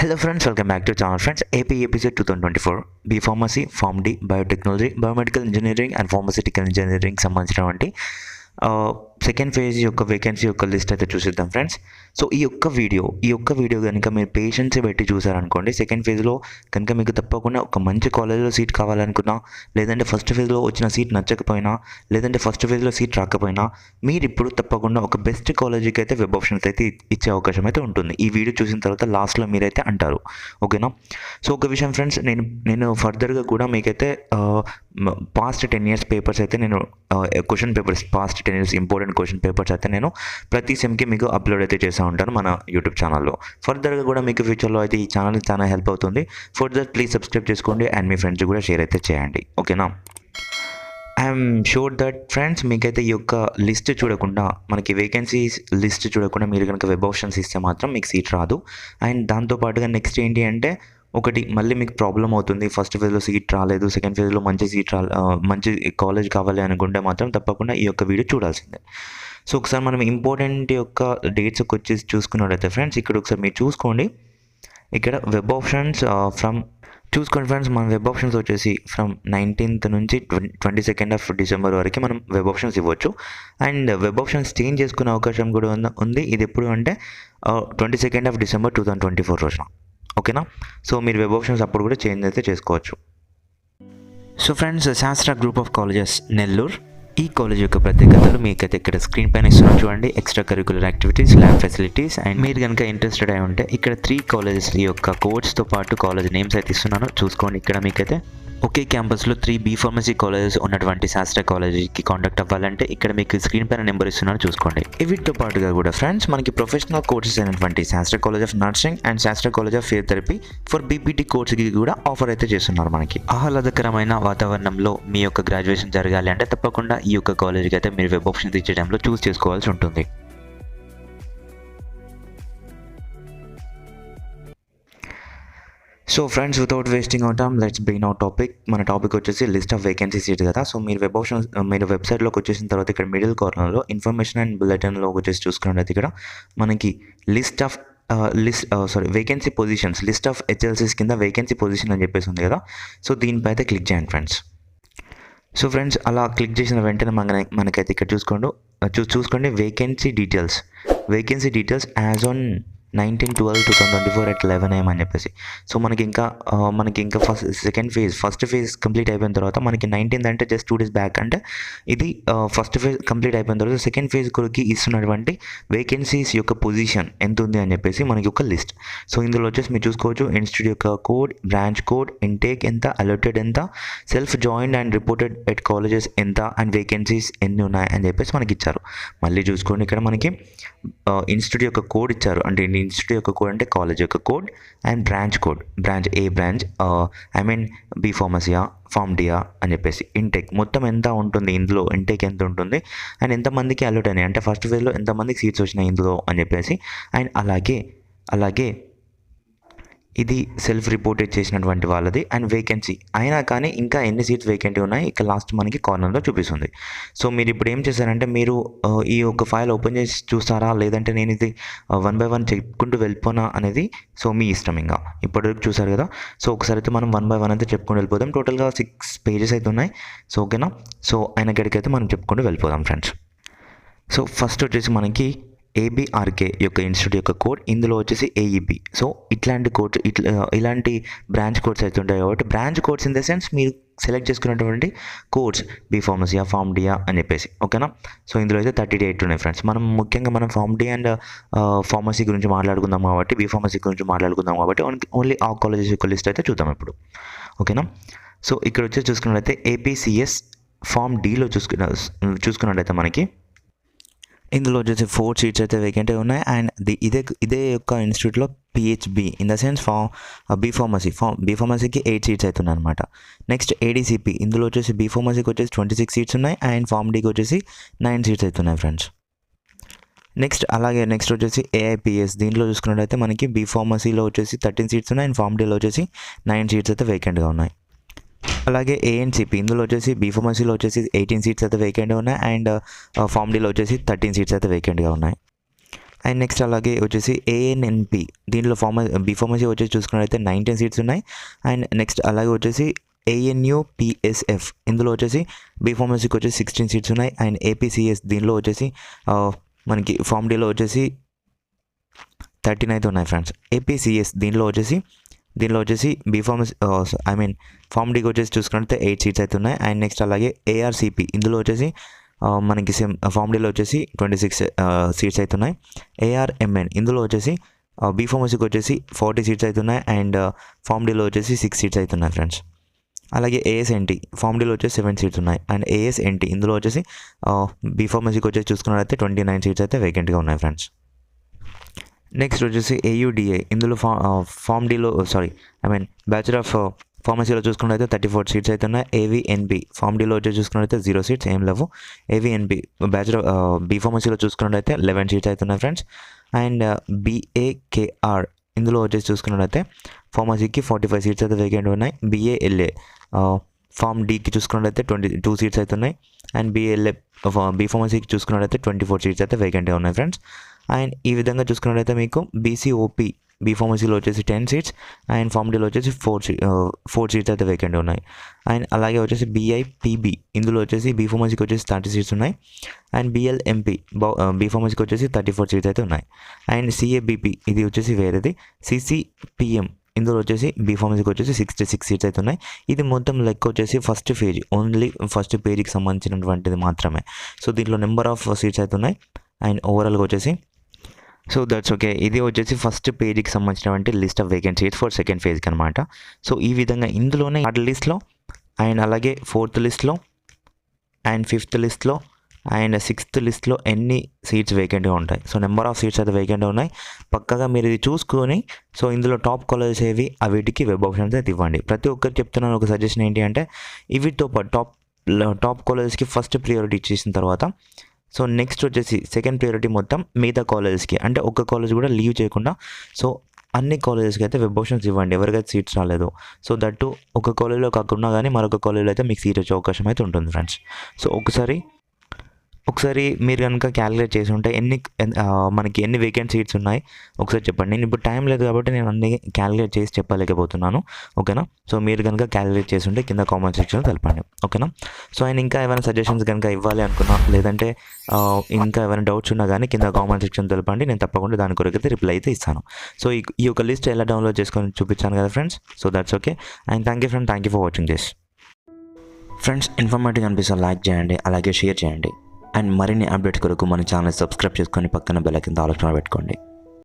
Hello friends, welcome back to channel friends. AP episode 2024 B Pharmacy, Pharm D, Biotechnology, Biomedical Engineering and Pharmaceutical Engineering సంబంధించినటువంటి second phase యొక్క vacancy యొక్క list అయితే చూసిద్దాం friends. So ఈ యొక్క video కనుక మీరు patience పెట్టి చూసారనుకోండి, సెకండ్ ఫేజ్లో కనుక మీకు తప్పకుండా ఒక మంచి కాలేజ్లో సీట్ కావాలనుకున్నా, లేదంటే ఫస్ట్ ఫేజ్లో వచ్చిన సీట్ నచ్చకపోయినా, లేదంటే ఫస్ట్ ఫేజ్లో సీట్ రాకపోయినా, మీరు ఇప్పుడు తప్పకుండా ఒక బెస్ట్ కాలేజీకి అయితే వెబ్ ఆప్షన్స్ అయితే ఇచ్చే అవకాశం అయితే ఉంటుంది. ఈ వీడియో చూసిన తర్వాత లాస్ట్లో మీరైతే అంటారు, ఓకేనా? సో ఒక విషయం ఫ్రెండ్స్, నేను ఫర్దర్గా కూడా మీకైతే పాస్ట్ 10 years పేపర్స్ అయితే నేను question papers, past 10 years important question papers అయితే నేను ప్రతి సెమ్కి మీకు అప్లోడ్ అయితే చేస్తూ ఉంటాను మన యూట్యూబ్ ఛానల్లో. ఫర్దర్గా కూడా మీకు ఫ్యూచర్లో అయితే ఈ ఛానల్ చాలా హెల్ప్ అవుతుంది. ఫర్దర్ ప్లీజ్ సబ్స్క్రైబ్ చేసుకోండి అండ్ మీ ఫ్రెండ్స్ కూడా షేర్ అయితే చేయండి, ఓకేనా? ఐఎమ్ షూర్ దట్ ఫ్రెండ్స్, మీకైతే ఈ యొక్క లిస్ట్ చూడకుండా, మనకి వేకెన్సీస్ లిస్ట్ చూడకుండా మీరు కనుక వెబ్ ఆప్షన్స్ ఇస్తే మాత్రం మీకు సీట్ రాదు. అండ్ దాంతోపాటుగా నెక్స్ట్ ఏంటి అంటే, ఒకటి మళ్ళీ మీకు ప్రాబ్లం అవుతుంది. ఫస్ట్ ఫేజ్లో సీట్ రాలేదు, సెకండ్ ఫేజ్లో మంచి సీట్ మంచి కాలేజ్ కావాలి అనుకుంటే మాత్రం తప్పకుండా ఈ యొక్క వీడియో చూడాల్సిందే. సో ఒకసారి మనం ఇంపార్టెంట్ యొక్క డేట్స్ వచ్చేసి చూసుకున్నట్లయితే ఫ్రెండ్స్, ఇక్కడ ఒకసారి మీరు చూసుకోండి. ఇక్కడ వెబ్ ఆప్షన్స్ చూసుకోండి ఫ్రెండ్స్, మన వెబ్ ఆప్షన్స్ వచ్చేసి ఫ్రమ్ 19th నుంచి 22nd of December వరకు మనం వెబ్ ఆప్షన్స్ ఇవ్వచ్చు. అండ్ వెబ్ ఆప్షన్స్ చేంజ్ చేసుకునే అవకాశం కూడా ఉంది. ఇది ఎప్పుడు అంటే 22nd of December 2024 రోజున, ఓకేనా? సో మీరు వెబ్ ఆప్షన్స్ అప్పుడు కూడా చేంజ్ అయితే చేసుకోవచ్చు. సో ఫ్రెండ్స్, శాస్త్ర గ్రూప్ ఆఫ్ కాలేజెస్ నెల్లూరు, ఈ కాలేజ్ యొక్క ప్రత్యేకతలు మీకైతే ఇక్కడ స్క్రీన్ పైన ఇస్తున్నాను చూడండి. Extra curricular activities, lab facilities. And మీరు కనుక ఇంట్రెస్టెడ్ అయి ఉంటే ఇక్కడ 3 కాలేజెస్ యొక్క కోడ్స్తో పాటు కాలేజ్ నేమ్స్ అయితే ఇస్తున్నాను, చూసుకోండి. ఇక్కడ మీకైతే ఒకే క్యాంపస్లో 3 B Pharmacy కాలేజెస్ ఉన్నటువంటి శాస్త్ర కాలేజీకి కాంటాక్ట్ అవ్వాలంటే ఇక్కడ మీకు స్క్రీన్ పైన నెంబర్ ఇస్తున్నాను, చూసుకోండి. వీటితో పాటుగా కూడా ఫ్రెండ్స్, మనకి ప్రొఫెషనల్ కోర్సెస్ అయినటువంటి శాస్త్ర కాలేజ్ ఆఫ్ నర్సింగ్ అండ్ శాస్త్ర college of physiotherapy for BPT కోర్స్కి కూడా ఆఫర్ అయితే చేస్తున్నారు మనకి. ఆహ్లాదకరమైన వాతావరణంలో మీ యొక్క గ్రాడ్యుయేషన్ జరగాలి అంటే తప్పకుండా ఈ యొక్క కాలేజీకి అయితే మీరు వెబ్ ఆప్షన్స్ ఇచ్చే టైంలో చూస్ చేసుకోవాల్సి ఉంటుంది. So friends, without wasting out time, let's begin our topic. మన టాపిక్ వచ్చేసి లిస్ట్ ఆఫ్ వేకెన్సీ సీట్స్ కదా. సో మీరు వెబ్ ఆప్షన్స్, మీరు వెబ్సైట్లోకి వచ్చేసిన తర్వాత ఇక్కడ మిడిల్ కార్నర్లో ఇన్ఫర్మేషన్ అండ్ బులెటిన్లో వచ్చేసి చూసుకున్నట్లయితే ఇక్కడ మనకి vacancy positions, list of HLCs కింద వేకెన్సీ పొజిషన్ అని చెప్పేసి ఉంది కదా. సో దీనిపై అయితే క్లిక్ చేయండి ఫ్రెండ్స్. సో ఫ్రెండ్స్, అలా క్లిక్ చేసిన వెంటనే మనకైతే ఇక్కడ చూసుకోండి vacancy details as on 19/12/2024 at 11 AM అని చెప్పేసి. సో మనకి ఇంకా ఫస్ట్ ఫేజ్ కంప్లీట్ అయిపోయిన తర్వాత మనకి 19th అంటే జస్ట్ 2 days బ్యాక్, అంటే ఇది ఫస్ట్ ఫేజ్ కంప్లీట్ అయిపోయిన తర్వాత సెకండ్ ఫేజ్ కొరకు ఇస్తున్నటువంటి వేకెన్సీస్ యొక్క పొజిషన్ ఎంత ఉంది అని చెప్పేసి మనకి ఒక లిస్ట్. సో ఇందులో వచ్చేసి మీరు చూసుకోవచ్చు ఇన్స్టిట్యూట్ యొక్క కోడ్, బ్రాంచ్ కోడ్, ఇంటేక్ ఎంత, అలర్టెడ్ ఎంత, self joined and reported at colleges ఎంత, అండ్ వేకెన్సీస్ ఎన్ని ఉన్నాయి అని చెప్పేసి మనకి ఇచ్చారు. మళ్ళీ చూసుకోండి, ఇక్కడ మనకి ఇన్స్టిట్యూట్ యొక్క కోడ్ ఇచ్చారు. అంటే ఇన్స్టిట్యూట్ యొక్క కోడ్ అంటే కాలేజ్ యొక్క code, and branch code, branch ఏ branch, B Pharmacy, pharm D అని చెప్పేసి, ఇంటేక్ మొత్తం ఎంత ఉంటుంది, ఇందులో ఇంటేక్ ఎంత ఉంటుంది, అండ్ ఎంతమందికి అలర్ట్ అయినాయి అంటే ఫస్ట్ ఫేజ్లో ఎంతమందికి సీట్స్ వచ్చినాయి ఇందులో అని చెప్పేసి. అండ్ అలాగే ఇది సెల్ఫ్ రిపోర్టెడ్ చేసినటువంటి వాళ్ళది. అండ్ వేకెన్సీ అయినా కానీ ఇంకా ఎన్ని సీట్స్ వేకెంట్ ఉన్నాయి ఇక్కడ లాస్ట్ మనకి కార్నర్లో చూపిస్తుంది. సో మీరు ఇప్పుడు ఏం చేశారంటే, మీరు ఈ ఒక ఫైల్ ఓపెన్ చేసి చూస్తారా, లేదంటే నేను ఇది 1 by 1 చెప్పుకుంటూ వెళ్ళిపోనా అనేది సో మీ ఇష్టం. ఇంకా ఇప్పటివరకు చూసారు కదా. సో ఒకసారి అయితే మనం 1 by 1 అయితే చెప్పుకుంటూ వెళ్ళిపోదాం. టోటల్గా 6 pages అయితే ఉన్నాయి. సో ఓకేనా. సో ఆయన గడికి అయితే మనం చెప్పుకుంటూ వెళ్ళిపోదాం ఫ్రెండ్స్. సో ఫస్ట్ వచ్చేసి మనకి ABRK యొక్క ఇన్స్టిట్యూట్ యొక్క కోడ్, ఇందులో వచ్చేసి AEP. సో ఇట్లాంటి కోడ్స్, ఇలాంటి బ్రాంచ్ కోడ్స్ అయితే ఉంటాయి కాబట్టి, branch codes in the sense మీరు సెలెక్ట్ చేసుకున్నటువంటి codes B Pharmacy, pharm D అని చెప్పేసి, ఓకేనా. సో ఇందులో అయితే 38 ఉన్నాయి ఫ్రెండ్స్. ముఖ్యంగా ఫార్మ్ డి అండ్ ఫార్మసీ గురించి మాట్లాడుకుందాం కాబట్టి, B Pharmacy గురించి మాట్లాడుకుందాం కాబట్టి ఓన్లీ ఆ కాలేజెస్ యొక్క లిస్ట్ అయితే చూద్దాం ఇప్పుడు, ఓకేనా. సో ఇక్కడ వచ్చేసి చూసుకున్నట్లయితే APCS ఫార్మ్ డిలో చూసుకున్నట్లయితే మనకి ఇందులో వచ్చేసి 4 seats అయితే వేకెంట్ ఉన్నాయి. అండ్ ఇదే యొక్క ఇన్స్టిట్యూట్లో PHB in the sense B Pharmacyకి 8 seats అయితే ఉన్నాయి అనమాట. నెక్స్ట్ ADCP, ఇందులో వచ్చేసి B Pharmacyకి వచ్చేసి 26 seats ఉన్నాయి. అండ్ ఫార్మ్ డికి వచ్చేసి 9 seats అయితే ఉన్నాయి ఫ్రెండ్స్. నెక్స్ట్ వచ్చేసి AIPS, దీంట్లో చూసుకున్నట్టయితే మనకి B Pharmacyలో వచ్చేసి 13 seats ఉన్నాయి. అండ్ ఫార్మ్ డిలో వచ్చేసి 9 seats అయితే వేకెంట్గా ఉన్నాయి. అలాగే ANCP, ఇందులో వచ్చేసి B Pharmacyలో వచ్చేసి 18 seats అయితే వేకెంట్గా ఉన్నాయి. అండ్ ఫార్మ్ డిలో వచ్చేసి 13 seats అయితే వేకెంట్గా ఉన్నాయి. అండ్ నెక్స్ట్ అలాగే వచ్చేసి ఏఎన్ఎన్పి దీనిలో బీ ఫార్మసీ వచ్చేసి చూసుకున్నట్లయితే 19 సీట్స్ ఉన్నాయి. అండ్ నెక్స్ట్ అలాగే వచ్చేసి ANUPSF ఇందులో వచ్చేసి బీ ఫార్మసీకి వచ్చేసి 16 సీట్స్ ఉన్నాయి. అండ్ APCS దీనిలో వచ్చేసి మనకి ఫార్మ్ డీలో వచ్చేసి 13 అయితే ఉన్నాయి ఫ్రెండ్స్. APCS దీనిలో వచ్చేసి బీ ఫార్మసీ ఫార్మ్ డీకి వచ్చేసి చూసుకున్నట్లయితే 8 సీట్స్ అయితే ఉన్నాయి. అండ్ నెక్స్ట్ అలాగే ARCP ఇందులో వచ్చేసి మనకి సేమ్ ఫార్మ్ డీలో వచ్చేసి 26 సీట్స్ అయితే ఉన్నాయి. ARMN ఇందులో వచ్చేసి బీ ఫార్మసీకి వచ్చేసి 40 సీట్స్ అయితే ఉన్నాయి. అండ్ ఫార్మ్ డీలో వచ్చేసి 6 సీట్స్ అయితే ఉన్నాయి ఫ్రెండ్స్. అలాగే ASNT ఫార్మ్ డీలో వచ్చేసి 7 సీట్స్ ఉన్నాయి. అండ్ ASNT ఇందులో వచ్చేసి బీ ఫార్మసీకి వచ్చేసి చూసుకున్నట్లయితే 29 సీట్స్ అయితే వేకెంట్గా ఉన్నాయి ఫ్రెండ్స్. నెక్స్ట్ వచ్చేసి AUDA ఇందులో ఫార్మ్ డీలో బ్యాచులర్ ఆఫ్ ఫార్మసీలో చూసుకున్నట్లయితే 34 సీట్స్ అయితే ఉన్నాయి. AVNB ఫార్మ్ డీలో వచ్చేసి చూసుకున్నట్లయితే 0 సీట్స్ ఏం లేవు. AVNB బ్యాచులర్ బీ ఫార్మసీలో చూసుకున్నట్లయితే 11 సీట్స్ అయితే ఉన్నాయి ఫ్రెండ్స్. అండ్ BAKR ఇందులో వచ్చేసి చూసుకున్నట్లయితే ఫార్మసీకి 45 సీట్స్ అయితే వేకెంట్ ఉన్నాయి. BALA ఫార్మ్ డీకి చూసుకున్నట్లయితే 22 సీట్స్ అయితే ఉన్నాయి. అండ్ BLA బీ ఫార్మసీకి చూసుకున్నట్లయితే 24 సీట్స్ అయితే వేకెంట్గా ఉన్నాయి ఫ్రెండ్స్. అండ్ ఈ విధంగా చూసుకున్నట్లయితే మీకు BCOP బీ ఫార్మసీలో వచ్చేసి 10 సీట్స్ అండ్ ఫార్మ్ డీలో వచ్చేసి 4 సీట్స్ అయితే వేకెంట్ ఉన్నాయి. అండ్ అలాగే వచ్చేసి BIPB ఇందులో వచ్చేసి బీ ఫార్మసీకి వచ్చేసి 30 సీట్స్ ఉన్నాయి. అండ్ BLMP బీ ఫార్మసీకి వచ్చేసి 34 సీట్స్ అయితే ఉన్నాయి. అండ్ CABP ఇది వచ్చేసి వేరేది. CCPM ఇందులో వచ్చేసి బీ ఫార్మసీకి వచ్చేసి 66 సీట్స్ అయితే ఉన్నాయి. ఇది మొత్తం లెక్క వచ్చేసి ఫస్ట్ పేజ్, ఓన్లీ ఫస్ట్ పేజీకి సంబంధించినటువంటిది మాత్రమే. సో దీంట్లో నెంబర్ ఆఫ్ సీట్స్ అయితే ఉన్నాయి. అండ్ ఓవరాల్గా వచ్చేసి సో దట్స్ ఓకే. ఇది వచ్చేసి ఫస్ట్ పేజీకి సంబంధించినటువంటి list of vacant seats for second ఫేజ్కి అనమాట. సో ఈ విధంగా ఇందులోనే థర్డ్ లిస్ట్లో అండ్ అలాగే 4th లిస్ట్లో అండ్ 5th లిస్ట్లో అండ్ 6th లిస్ట్లో ఎన్ని సీట్స్ వేకెంట్గా ఉంటాయి. సో నెంబర్ ఆఫ్ సీట్స్ అయితే వేకెంట్గా ఉన్నాయి. పక్కగా మీరు ఇది చూసుకొని సో ఇందులో టాప్ కాలేజెస్ ఏవి వీటికి వెబ్ ఆప్షన్స్ అయితే ఇవ్వండి. ప్రతి ఒక్కరికి చెప్తున్నాను ఒక సజెషన్ ఏంటి అంటే వీటితో పాటు టాప్ కాలేజెస్కి ఫస్ట్ ప్రియారిటీ ఇచ్చేసిన తర్వాత సో నెక్స్ట్ వచ్చేసి సెకండ్ ప్రియారిటీ మొత్తం మిగతా కాలేజెస్కి, అంటే ఒక్క కాలేజ్ కూడా లీవ్ చేయకుండా సో అన్ని కాలేజెస్కి అయితే వెబ్ ఆప్షన్స్ ఇవ్వండి ఎవరికైతే సీట్స్ రాలేదు. సో దట్టు ఒక కాలేజ్లో కాకుండా కానీ మరొక కాలేజ్లో అయితే మీకు సీట్ వచ్చే అవకాశం అయితే ఉంటుంది ఫ్రెండ్స్. సో ఒకసారి మీరు కనుక క్యాలిక్యులేట్ చేసి ఉంటే మనకి ఎన్ని వేకెంట్ సీట్స్ ఉన్నాయి ఒకసారి చెప్పండి. నేను ఇప్పుడు టైం లేదు కాబట్టి నేను అన్ని క్యాలిక్యులేట్ చేసి చెప్పలేకపోతున్నాను, ఓకేనా. సో మీరు కనుక క్యాలిక్యులేట్ చేసి ఉంటే కింద కామెంట్ సెక్షన్లో తెలపండి, ఓకేనా. సో ఆయన ఇంకా ఏమైనా సజెషన్స్ కనుక ఇవ్వాలి అనుకున్నా లేదంటే ఇంకా ఏమైనా డౌట్స్ ఉన్నా కానీ కింద కామెంట్ సెక్షన్ తెలపండి. నేను తప్పకుండా దాని కొరకు అయితే రిప్లై అయితే ఇస్తాను. సో ఈ యొక్క లిస్ట్ ఎలా డౌన్లోడ్ చేసుకొని చూపించాను కదా friends. So that's okay. And thank you for watching this friends. Informative అనిపిస్తే లైక్ చేయండి, అలాగే షేర్ చేయండి. అండ్ మరిన్ని అప్డేట్స్ కొరకు మన ఛానల్ సబ్స్క్రైబ్ చేసుకొని పక్కన బెల్ ఐకాన్ ఆల్ ఆప్షన్ పెట్టుకోండి.